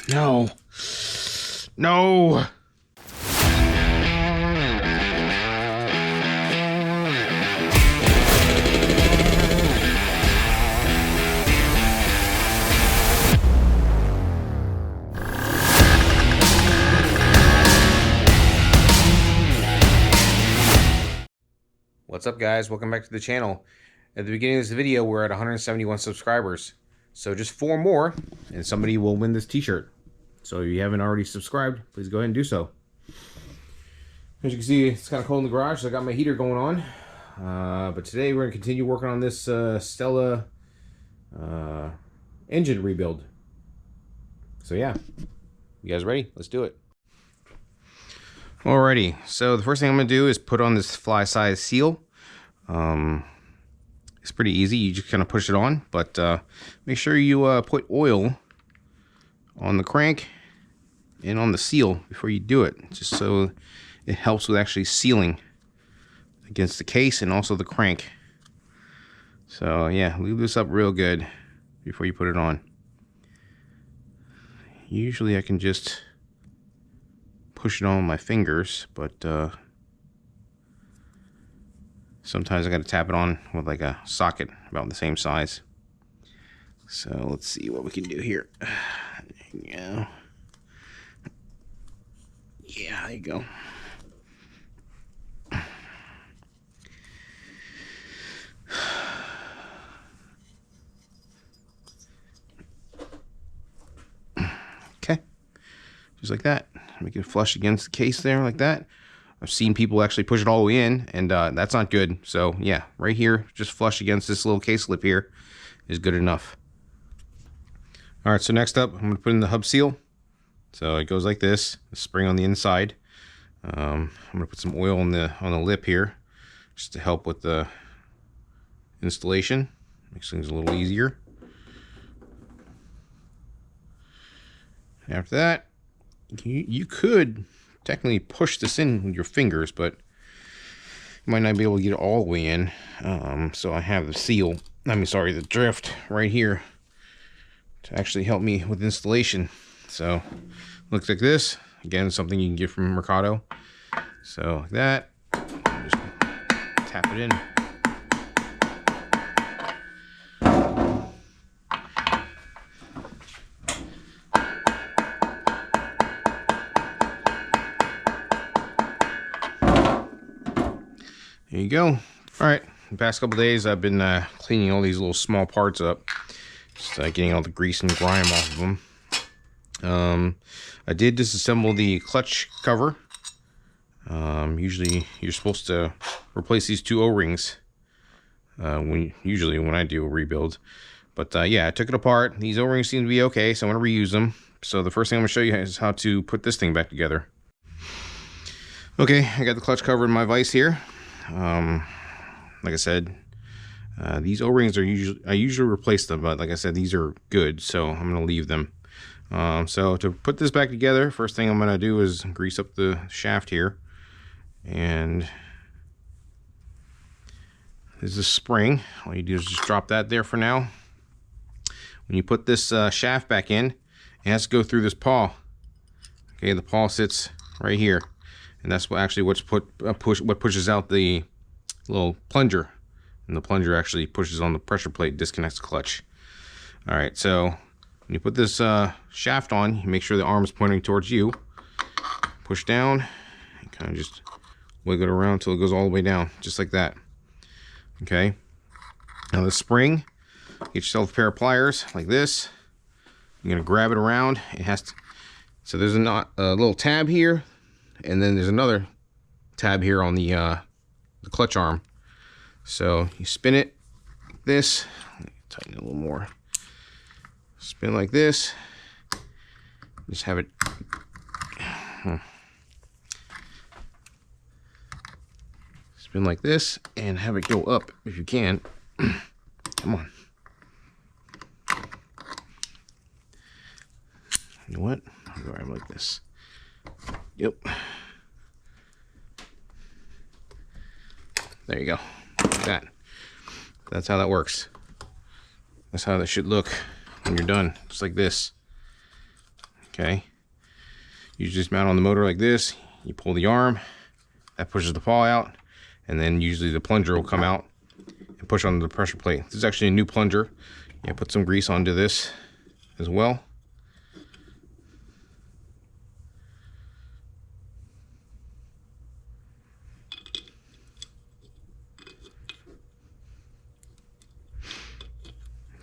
No. No. What's up, guys? Welcome back to the channel. At the beginning of this video, we're at 171 subscribers. So just 4 more, and somebody will win this t-shirt. So if you haven't already subscribed, please go ahead and do so. As you can see, it's kind of cold in the garage, so I got my heater going on. But today we're going to continue working on this Stella engine rebuild. So yeah, you guys ready? Let's do it. Alrighty, so the first thing I'm going to do is put on this fly size seal. It's pretty easy. You just kind of push it on, but make sure you put oil on the crank and on the seal before you do it, just so it helps with actually sealing against the case and also the crank. So yeah, lube this up real good before you put it on. Usually I can just push it on with my fingers, but sometimes I got to tap it on with like a socket about the same size. So let's see what we can do here. Yeah. Yeah, there you go. Okay. Just like that. Make it flush against the case there like that. I've seen people actually push it all the way in, and that's not good. So yeah, right here, just flush against this little case lip here is good enough. All right, so next up, I'm going to put in the hub seal. So it goes like this, the spring on the inside. I'm going to put some oil on the lip here, just to help with the installation. Makes things a little easier. After that, you could technically push this in with your fingers, but you might not be able to get it all the way in. So I have the drift right here to actually help me with installation. So looks like this. Again, something you can get from Mercado. So like that, just tap it in. There you go. All right, the past couple days I've been cleaning all these little small parts up, just getting all the grease and grime off of them. I did disassemble the clutch cover. Usually you're supposed to replace these 2 O-rings usually when I do a rebuild. But yeah, I took it apart. These O-rings seem to be okay, so I'm going to reuse them. So the first thing I'm going to show you is how to put this thing back together. Okay, I got the clutch cover in my vise here. Like I said, these O-rings I usually replace them, but like I said, these are good, so I'm going to leave them. So to put this back together, first thing I'm going to do is grease up the shaft here. And there's a spring. All you do is just drop that there for now. When you put this shaft back in, it has to go through this pawl. Okay, the pawl sits right here. And that's what pushes out the little plunger. And the plunger actually pushes on the pressure plate, disconnects the clutch. All right, so when you put this shaft on, you make sure the arm is pointing towards you. Push down, and kind of just wiggle it around until it goes all the way down, just like that. Okay. Now the spring, get yourself a pair of pliers like this. You're gonna grab it around. It has to. So there's a little tab here. And then there's another tab here on the clutch arm. So you spin it like this. Tighten it a little more. Spin like this. Just have it. Spin like this and have it go up if you can. Come on. You know what? I'll go around like this. Yep. There you go. Like that. That's how that works. That's how that should look when you're done. Just like this. Okay. You just mount on the motor like this. You pull the arm. That pushes the paw out. And then usually the plunger will come out and push on the pressure plate. This is actually a new plunger. Yeah, put some grease onto this as well.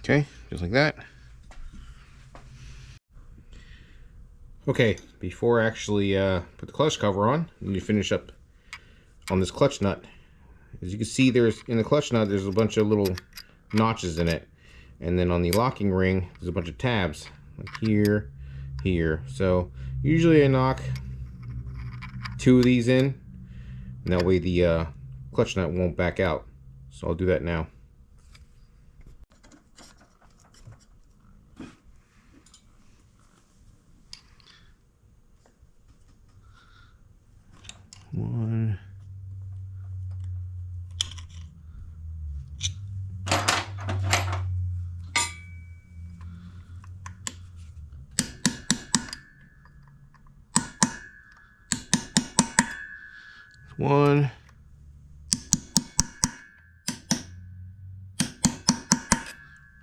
Okay, just like that. Okay, before I actually put the clutch cover on, you need to finish up on this clutch nut. As you can see, there's in the clutch nut, there's a bunch of little notches in it. And then on the locking ring, there's a bunch of tabs, like here, here. So usually I knock 2 of these in, and that way the clutch nut won't back out. So I'll do that now. One. One.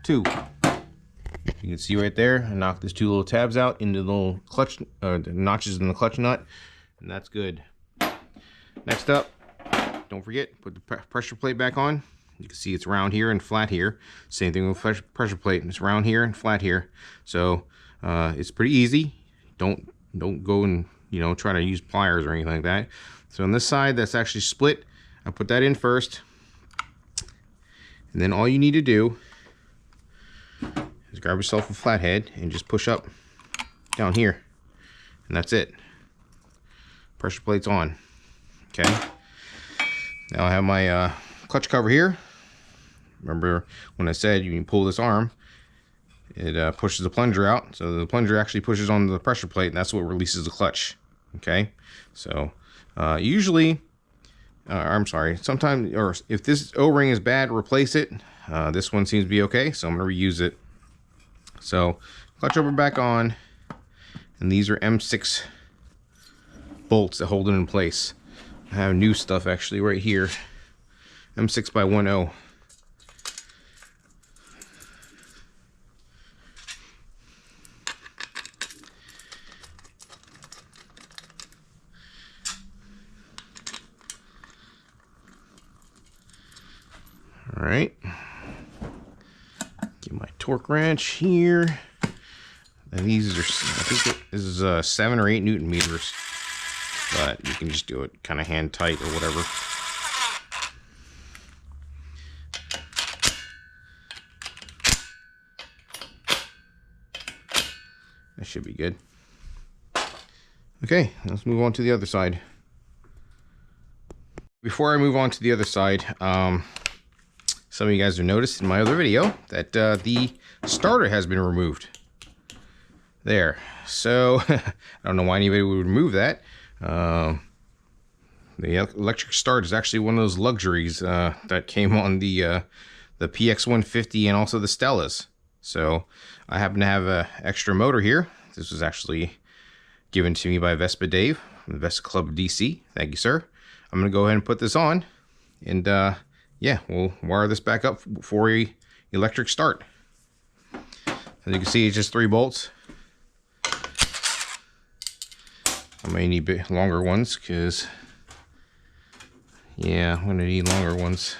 Two. You can see right there, I knocked these 2 little tabs out into the little clutch, the notches in the clutch nut, and that's good. Next up, don't forget, put the pressure plate back on. You can see it's round here and flat here. Same thing with pressure plate. It's round here and flat here. So it's pretty easy. Don't go and try to use pliers or anything like that. So on this side, that's actually split. I put that in first, and then all you need to do is grab yourself a flathead and just push up down here, and that's it. Pressure plate's on. Okay. Now I have my clutch cover here. Remember when I said you can pull this arm, it pushes the plunger out. So the plunger actually pushes on the pressure plate, and that's what releases the clutch. Okay. So usually, I'm sorry, sometimes, or if this O-ring is bad, replace it. This one seems to be okay, so I'm going to reuse it. So clutch over back on, and these are M6 bolts that hold it in place. I have new stuff actually right here, M6 by 10. All right, get my torque wrench here. And these are, I think this is 7 or 8 Newton meters, but you can just do it kind of hand tight or whatever. That should be good. Okay, let's move on to the other side. Before I move on to the other side, some of you guys have noticed in my other video that the starter has been removed. There. So, I don't know why anybody would remove that. The electric start is actually one of those luxuries that came on the PX150 and also the Stellas. So, I happen to have an extra motor here. This was actually given to me by Vespa Dave from the Vespa Club DC. Thank you, sir. I'm going to go ahead and put this on, and yeah, we'll wire this back up for a electric start. As you can see, it's just 3 bolts. I may need longer ones because, yeah, I'm going to need longer ones.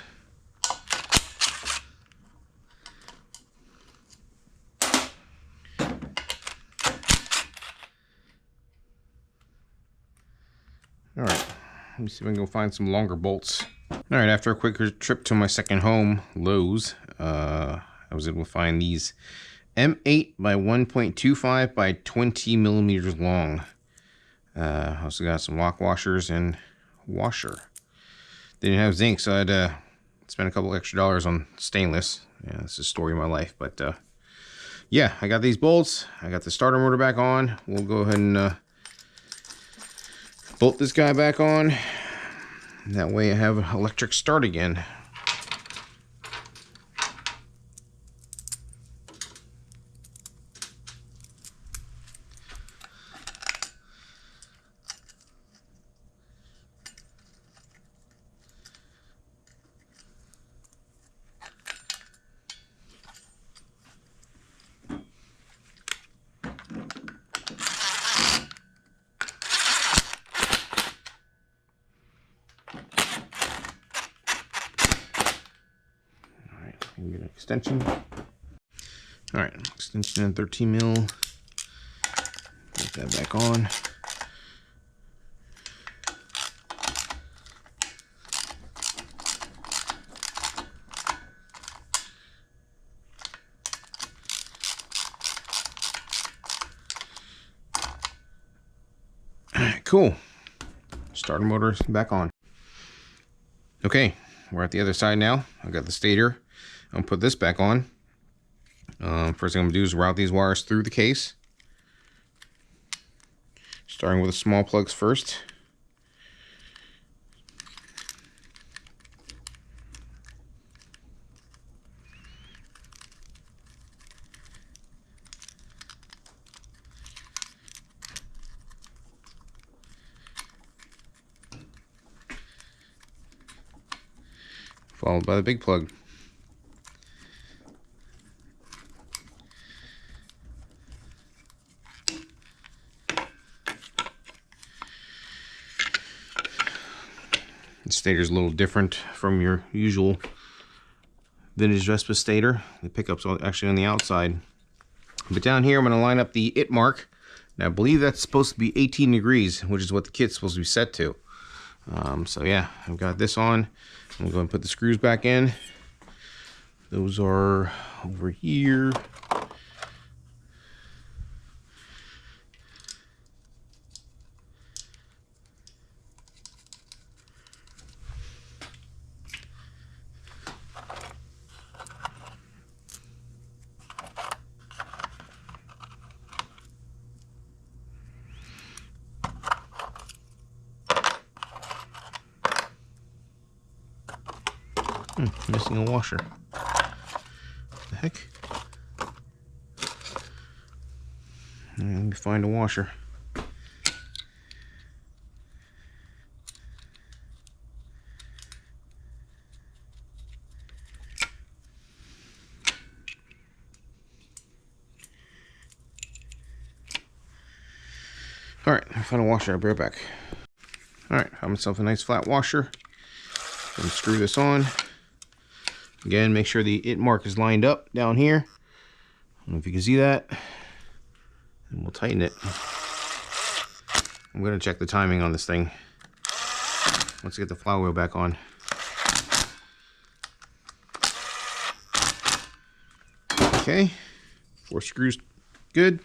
Alright, let me see if I can go find some longer bolts. Alright, after a quick trip to my second home, Lowe's, I was able to find these M8 by 1.25 by 20 millimeters long. Also got some lock washers and washer. They didn't have zinc, so I had to spend a couple extra dollars on stainless. Yeah, that's the story of my life. But yeah, I got these bolts. I got the starter motor back on. We'll go ahead and bolt this guy back on. That way I have an electric start again. extension. All right, extension and 13 mil. Put that back on. All right, cool. Starter motor's back on. Okay, we're at the other side now. I got the stator. I'm gonna put this back on. First thing I'm gonna do is route these wires through the case. Starting with the small plugs first. Followed by the big plug. The stator's a little different from your usual vintage Vespa stator. The pickup's actually on the outside. But down here I'm going to line up the it mark. Now I believe that's supposed to be 18 degrees, which is what the kit's supposed to be set to. So yeah, I've got this on. I'm going to put the screws back in. Those are over here. Missing a washer. What the heck? Let me find a washer. Alright, I found a washer. I'll be right back. Alright, I have myself a nice flat washer. Gonna screw this on. Again, make sure the it mark is lined up down here. I don't know if you can see that. And we'll tighten it. I'm going to check the timing on this thing once I get the flywheel back on. Okay, 4 screws good.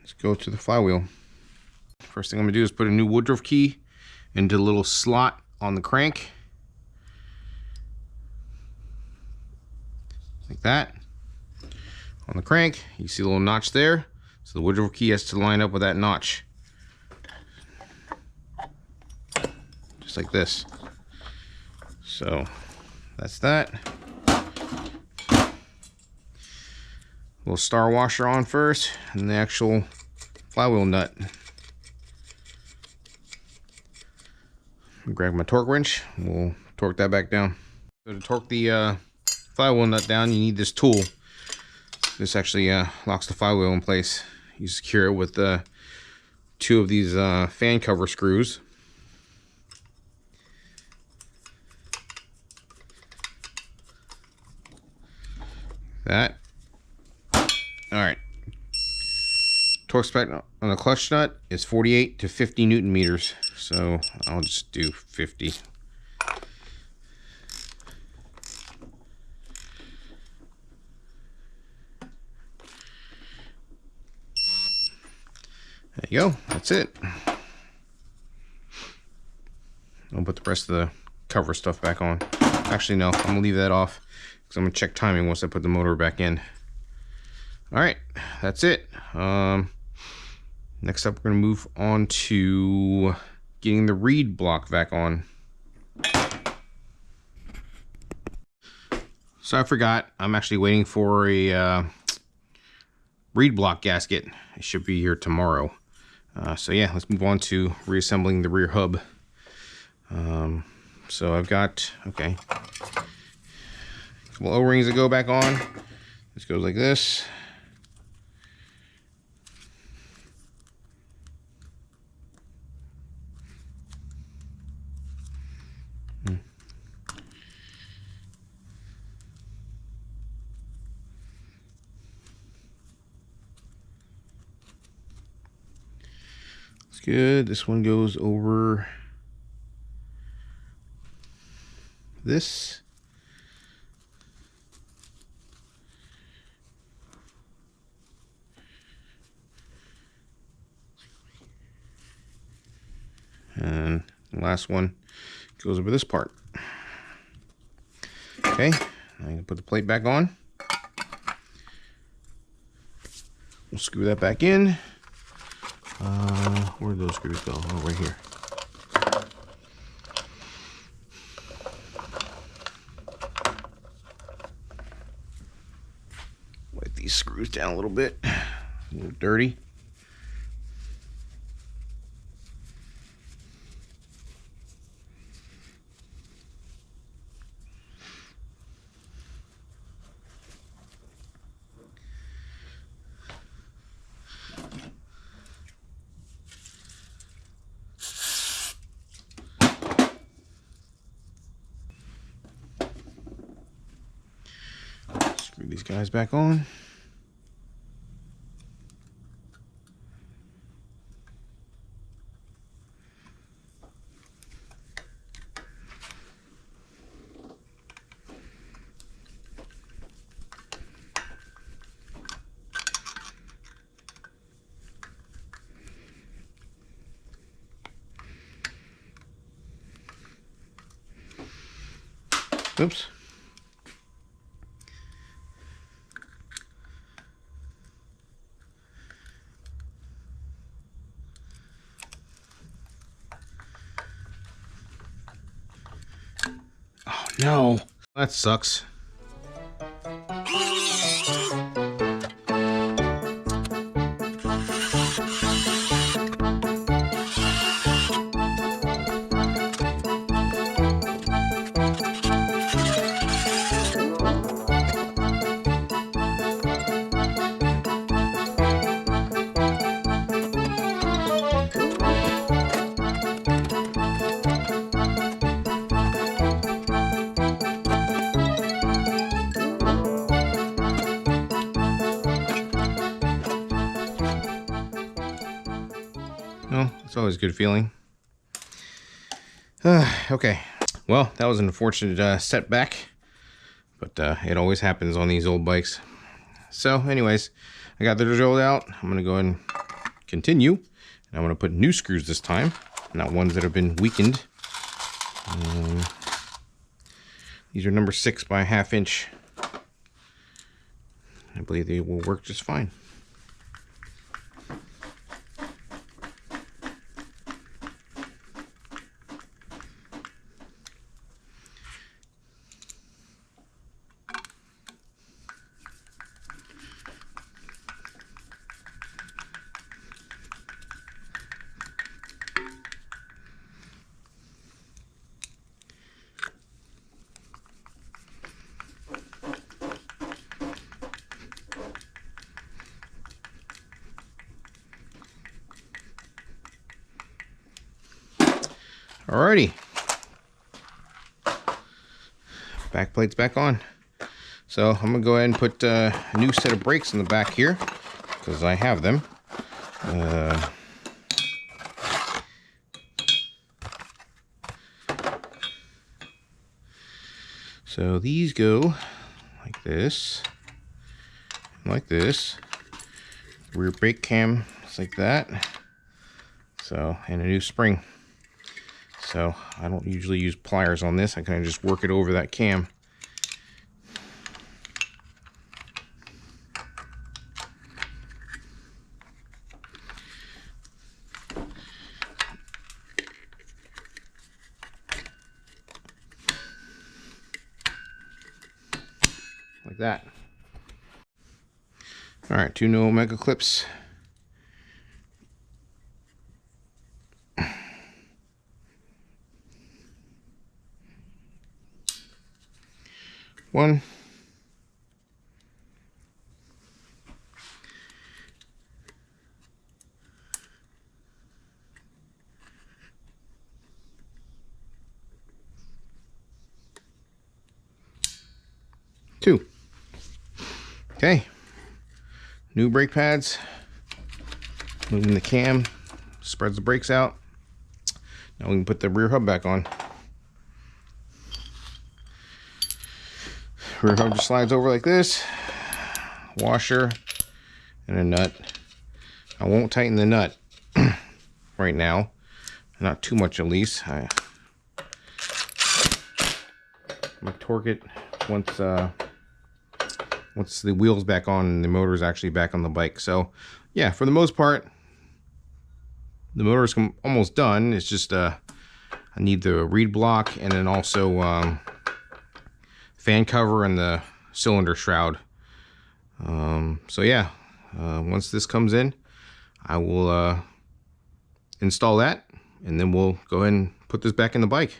Let's go to the flywheel. First thing I'm going to do is put a new Woodruff key into the little slot on the crank. Like that. On the crank, you see a little notch there. So the Woodruff key has to line up with that notch. Just like this. So that's that. Little star washer on first, and the actual flywheel nut. Grab my torque wrench, we'll torque that back down. So to torque the flywheel nut down, you need this tool. This actually locks the flywheel in place. You secure it with 2 of these fan cover screws. That. Alright. Torque spec on the clutch nut is 48 to 50 Newton meters. So I'll just do 50. There you go, that's it. I'll put the rest of the cover stuff back on. Actually, no, I'm gonna leave that off because I'm gonna check timing once I put the motor back in. All right, that's it. Next up, we're gonna move on to getting the reed block back on. So I forgot, I'm actually waiting for a reed block gasket. It should be here tomorrow. So yeah, let's move on to reassembling the rear hub. So I've got, okay, a couple O-rings that go back on. This goes like this. It's good. This one goes over this. And the last one goes over this part. Okay, I'm going to put the plate back on. We'll screw that back in. Where'd those screws go? Oh, right here. Wipe these screws down a little bit. A little dirty. Screw these guys back on. Oops. Oh no, that sucks. Well, it's always a good feeling. Okay, well, that was an unfortunate setback, but it always happens on these old bikes. So anyways, I got the drilled out. I'm gonna go ahead and continue, and I'm gonna put new screws this time, not ones that have been weakened. These are number 6 by 1/2 inch. I believe they will work just fine. Alrighty, back plate's back on. So I'm gonna go ahead and put a new set of brakes in the back here because I have them. So these go like this, and like this. Rear brake cam is like that. So, and a new spring. So I don't usually use pliers on this. I kind of just work it over that cam. Like that. All right, 2 new Omega clips. One. Two. Okay. New brake pads. Moving the cam spreads the brakes out. Now we can put the rear hub back on. Rear hub just slides over like this. Washer and a nut. I won't tighten the nut right now, not too much at least. I'm gonna torque it once the wheel's back on and the motor's actually back on the bike. So yeah, for the most part, the motor's almost done. It's just I need the reed block and then also fan cover and the cylinder shroud. So yeah, once this comes in, I will install that, and then we'll go ahead and put this back in the bike.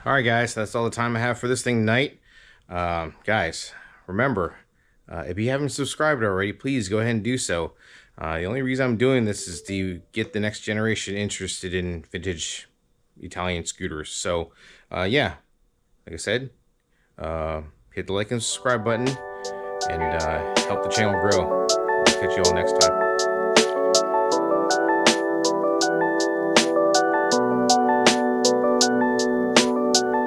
All right, guys, that's all the time I have for this thing tonight. Guys, remember, if you haven't subscribed already, please go ahead and do so. The only reason I'm doing this is to get the next generation interested in vintage Italian scooters. So, yeah, like I said, hit the like and subscribe button and help the channel grow. I'll catch you all next time.